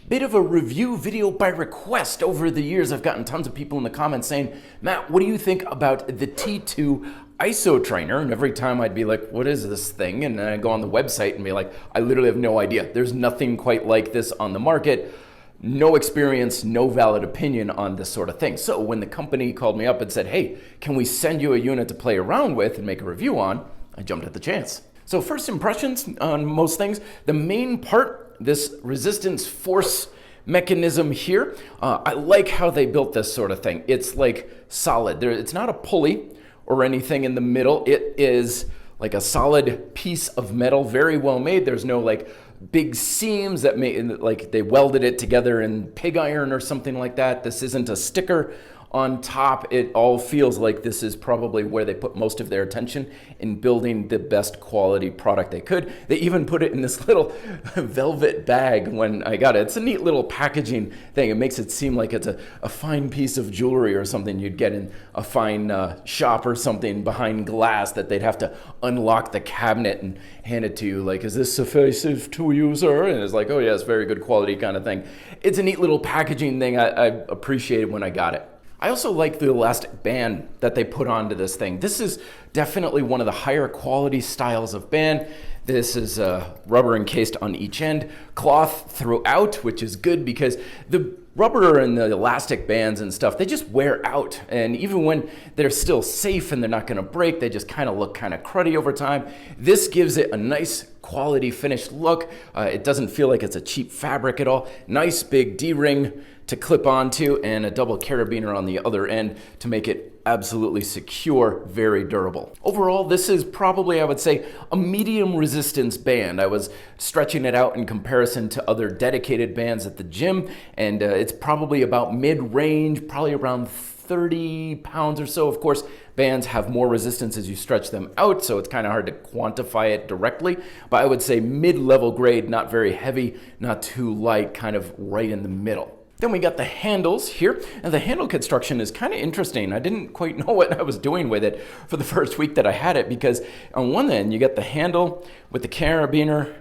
Bit of a review video by request. Over the years, I've gotten tons of people in the comments saying, Matt, what do you think about the T2 ISO trainer? And every time I'd be like, what is this thing? And then I'd go on the website and be like, I literally have no idea. There's nothing quite like this on the market. No experience, no valid opinion on this sort of thing. So when the company called me up and said, hey, can we send you a unit to play around with and make a review on? I jumped at the chance. So first impressions on most things, the main part, this resistance force mechanism here, I like how they built this sort of thing. It's like solid. It's not a pulley or anything in the middle. It is like a solid piece of metal, very well made. There's no like big seams that like they welded it together in pig iron or something like that. This isn't a sticker on top. It all feels like this is probably where they put most of their attention in building the best quality product they could. They even put it in this little velvet bag when I got it. It's a neat little packaging thing. It makes it seem like it's a fine piece of jewelry or something you'd get in a fine shop or something behind glass that they'd have to unlock the cabinet and hand it to you like, is this sufficient to user? And it's like, oh yeah, it's very good quality kind of thing. It's a neat little packaging thing. I appreciated when I got it. I also like the elastic band that they put onto this thing. This is definitely one of the higher quality styles of band. This is rubber encased on each end, cloth throughout, which is good because the rubber and the elastic bands and stuff, they just wear out. And even when they're still safe and they're not gonna break, they just kind of look kind of cruddy over time. This gives it a nice quality finished look. It doesn't feel like it's a cheap fabric at all. Nice big D-ring to clip onto and a double carabiner on the other end to make it absolutely secure, very durable. Overall, this is probably, I would say, a medium resistance band. I was stretching it out in comparison to other dedicated bands at the gym, and it's probably about mid-range, probably around 30 pounds or so. Of course, bands have more resistance as you stretch them out, so it's kind of hard to quantify it directly, but I would say mid-level grade, not very heavy, not too light, kind of right in the middle. Then we got the handles here, and the handle construction is kind of interesting. I didn't quite know what I was doing with it for the first week that I had it, because on one end you get the handle with the carabiner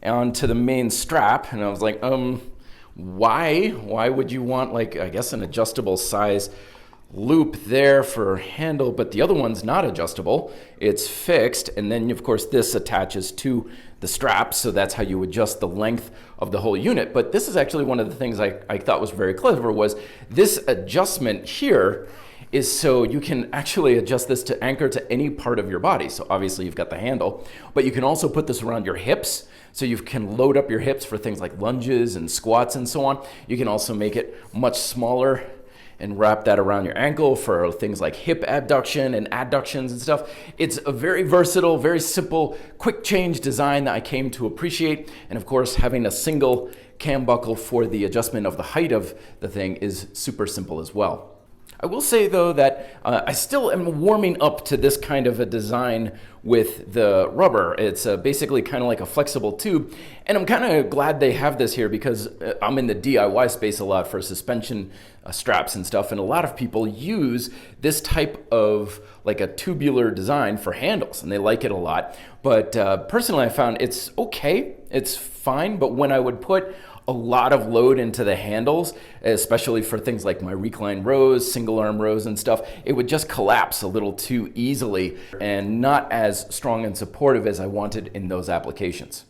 onto the main strap, and I was like, why would you want, like, I guess an adjustable size loop there for handle, but the other one's not adjustable. It's fixed, and then of course this attaches to the strap, so that's how you adjust the length of the whole unit. But this is actually one of the things I thought was very clever, was this adjustment here is so you can actually adjust this to anchor to any part of your body. So obviously you've got the handle, but you can also put this around your hips, so you can load up your hips for things like lunges and squats and so on. You can also make it much smaller and wrap that around your ankle for things like hip abduction and adductions and stuff. It's a very versatile, very simple, quick change design that I came to appreciate. And of course, having a single cam buckle for the adjustment of the height of the thing is super simple as well. I will say though that I still am warming up to this kind of a design with the rubber. It's basically kind of like a flexible tube, and I'm kind of glad they have this here because I'm in the DIY space a lot for suspension straps and stuff, and a lot of people use this type of like a tubular design for handles, and they like it a lot. But personally I found it's okay, it's fine, but when I would put a lot of load into the handles, especially for things like my recline rows, single arm rows and stuff, it would just collapse a little too easily and not as strong and supportive as I wanted in those applications.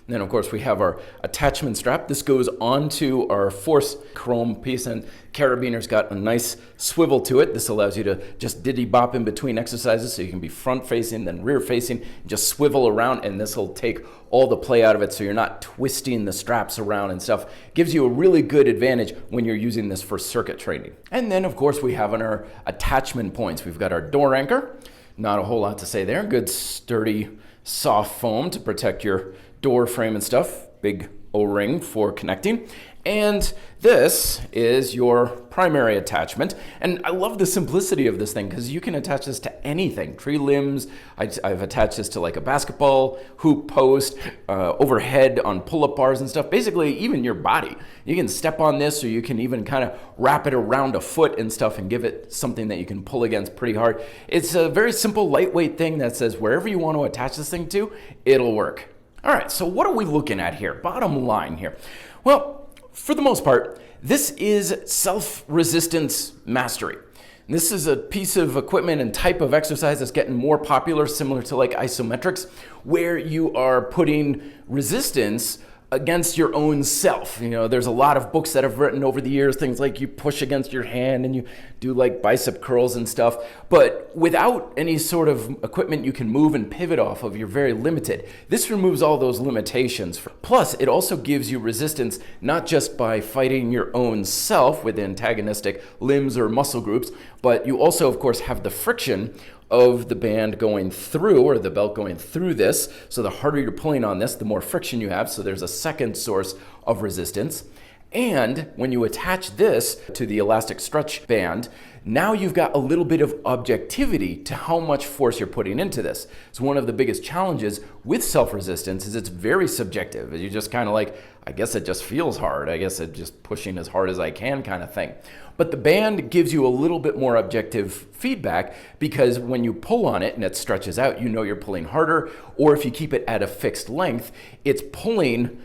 And then of course we have our attachment strap. This goes onto our Force chrome piece, and carabiner's got a nice swivel to it. This allows you to just diddy bop in between exercises, so you can be front facing, then rear facing, just swivel around, and this will take all the play out of it so you're not twisting the straps around and stuff. Gives you a really good advantage when you're using this for circuit training. And then of course we have on our attachment points, we've got our door anchor. Not a whole lot to say there. Good sturdy soft foam to protect your door frame and stuff. Big O-ring for connecting. And this is your primary attachment. And I love the simplicity of this thing because you can attach this to anything. Tree limbs, I've attached this to like a basketball hoop post, overhead on pull-up bars and stuff. Basically, even your body. You can step on this, or you can even kind of wrap it around a foot and stuff and give it something that you can pull against pretty hard. It's a very simple, lightweight thing that says wherever you want to attach this thing to, it'll work. All right, so what are we looking at here? Bottom line here. Well, For the most part, this is self-resistance mastery. And this is a piece of equipment and type of exercise that's getting more popular, similar to like isometrics, where you are putting resistance against your own self. You know, there's a lot of books that have written over the years, things like you push against your hand and you do like bicep curls and stuff. But without any sort of equipment you can move and pivot off of, you're very limited. This removes all those limitations. Plus, it also gives you resistance not just by fighting your own self with antagonistic limbs or muscle groups, but you also, of course, have the friction of the band going through, or the belt going through this. So the harder you're pulling on this, the more friction you have. So there's a second source of resistance. And when you attach this to the elastic stretch band, now you've got a little bit of objectivity to how much force you're putting into this. So one of the biggest challenges with self-resistance is it's very subjective. You just kind of like, I guess it just feels hard. I guess it's just pushing as hard as I can kind of thing. But the band gives you a little bit more objective feedback, because when you pull on it and it stretches out, you know you're pulling harder. Or if you keep it at a fixed length, it's pulling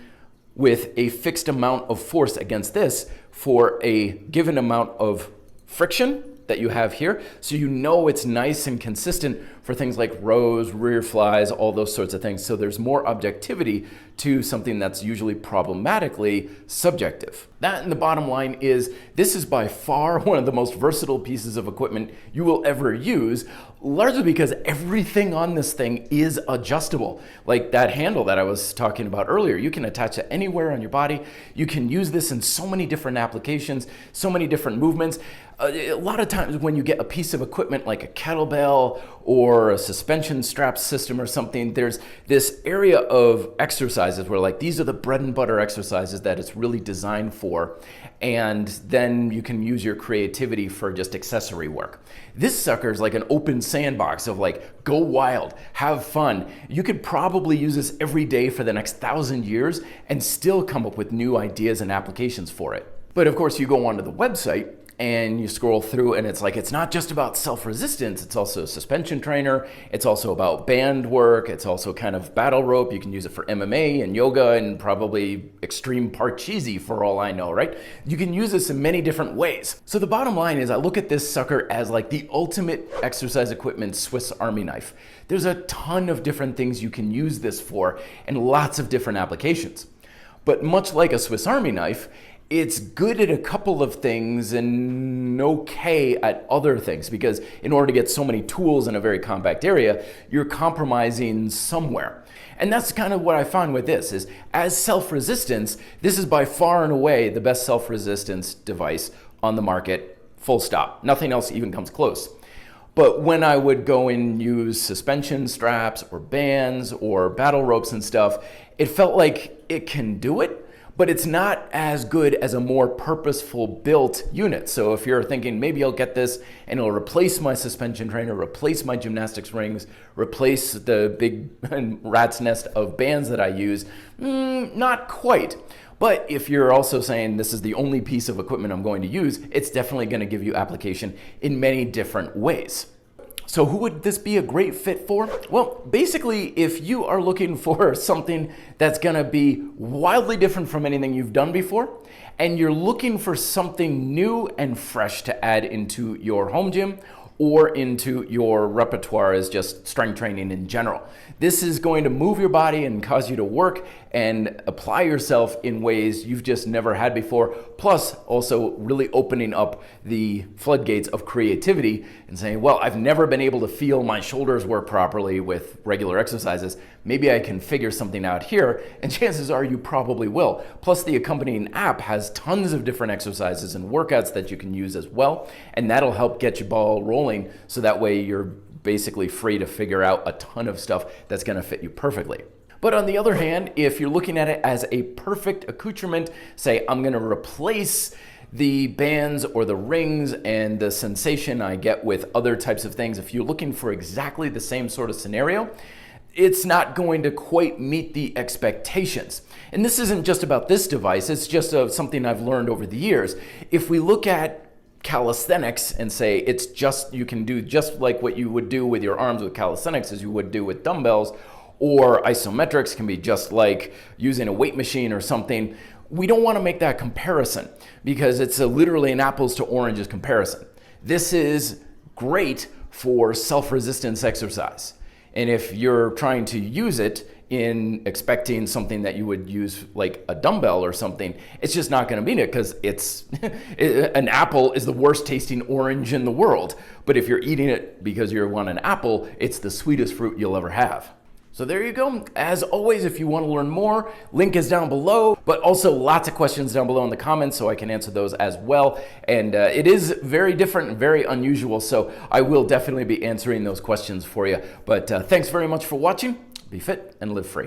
with a fixed amount of force against this for a given amount of friction that you have here. So you know it's nice and consistent for things like rows, rear flies, all those sorts of things. So there's more objectivity to something that's usually problematically subjective. That, and the bottom line is, this is by far one of the most versatile pieces of equipment you will ever use, largely because everything on this thing is adjustable. Like that handle that I was talking about earlier, you can attach it anywhere on your body. You can use this in so many different applications, so many different movements. A lot of times when you get a piece of equipment like a kettlebell or a suspension strap system or something, there's this area of exercises where like these are the bread and butter exercises that it's really designed for, and then you can use your creativity for just accessory work. This sucker is like an open sandbox of like, go wild, have fun. You could probably use this every day for the next 1,000 years and still come up with new ideas and applications for it. But of course, you go onto the website and you scroll through and it's like, it's not just about self-resistance, it's also a suspension trainer, it's also about band work, it's also kind of battle rope. You can use it for MMA and yoga and probably extreme parcheesi for all I know, right? You can use this in many different ways. So the bottom line is, I look at this sucker as like the ultimate exercise equipment Swiss Army knife. There's a ton of different things you can use this for and lots of different applications. But much like a Swiss Army knife, it's good at a couple of things and okay at other things, because in order to get so many tools in a very compact area, you're compromising somewhere. And that's kind of what I found with this, is as self-resistance, this is by far and away the best self-resistance device on the market, full stop. Nothing else even comes close. But when I would go and use suspension straps or bands or battle ropes and stuff, it felt like it can do it, but it's not as good as a more purposeful built unit. So if you're thinking maybe I'll get this and it'll replace my suspension trainer, replace my gymnastics rings, replace the big rat's nest of bands that I use, not quite. But if you're also saying this is the only piece of equipment I'm going to use, it's definitely going to give you application in many different ways. So who would this be a great fit for? Well, basically, if you are looking for something that's gonna be wildly different from anything you've done before, and you're looking for something new and fresh to add into your home gym or into your repertoire as just strength training in general. This is going to move your body and cause you to work and apply yourself in ways you've just never had before, plus also really opening up the floodgates of creativity and saying, well, I've never been able to feel my shoulders work properly with regular exercises. Maybe I can figure something out here, and chances are you probably will. Plus the accompanying app has tons of different exercises and workouts that you can use as well, and that'll help get your ball rolling, so that way you're basically free to figure out a ton of stuff that's gonna fit you perfectly. But on the other hand, if you're looking at it as a perfect accoutrement, say I'm gonna replace the bands or the rings and the sensation I get with other types of things, if you're looking for exactly the same sort of scenario, it's not going to quite meet the expectations. And this isn't just about this device, it's just something I've learned over the years. If we look at calisthenics and say it's just, you can do just like what you would do with your arms with calisthenics as you would do with dumbbells, or isometrics can be just like using a weight machine or something. we don't want to make that comparison because it's literally an apples to oranges comparison. This is great for self-resistance exercise. And if you're trying to use it in expecting something that you would use like a dumbbell or something, it's just not going to mean it because an apple is the worst tasting orange in the world. But if you're eating it because you want an apple, it's the sweetest fruit you'll ever have. So there you go. As always, if you want to learn more, link is down below, but also lots of questions down below in the comments so I can answer those as well. And it is very different and very unusual, so I will definitely be answering those questions for you. But thanks very much for watching. Be fit and live free.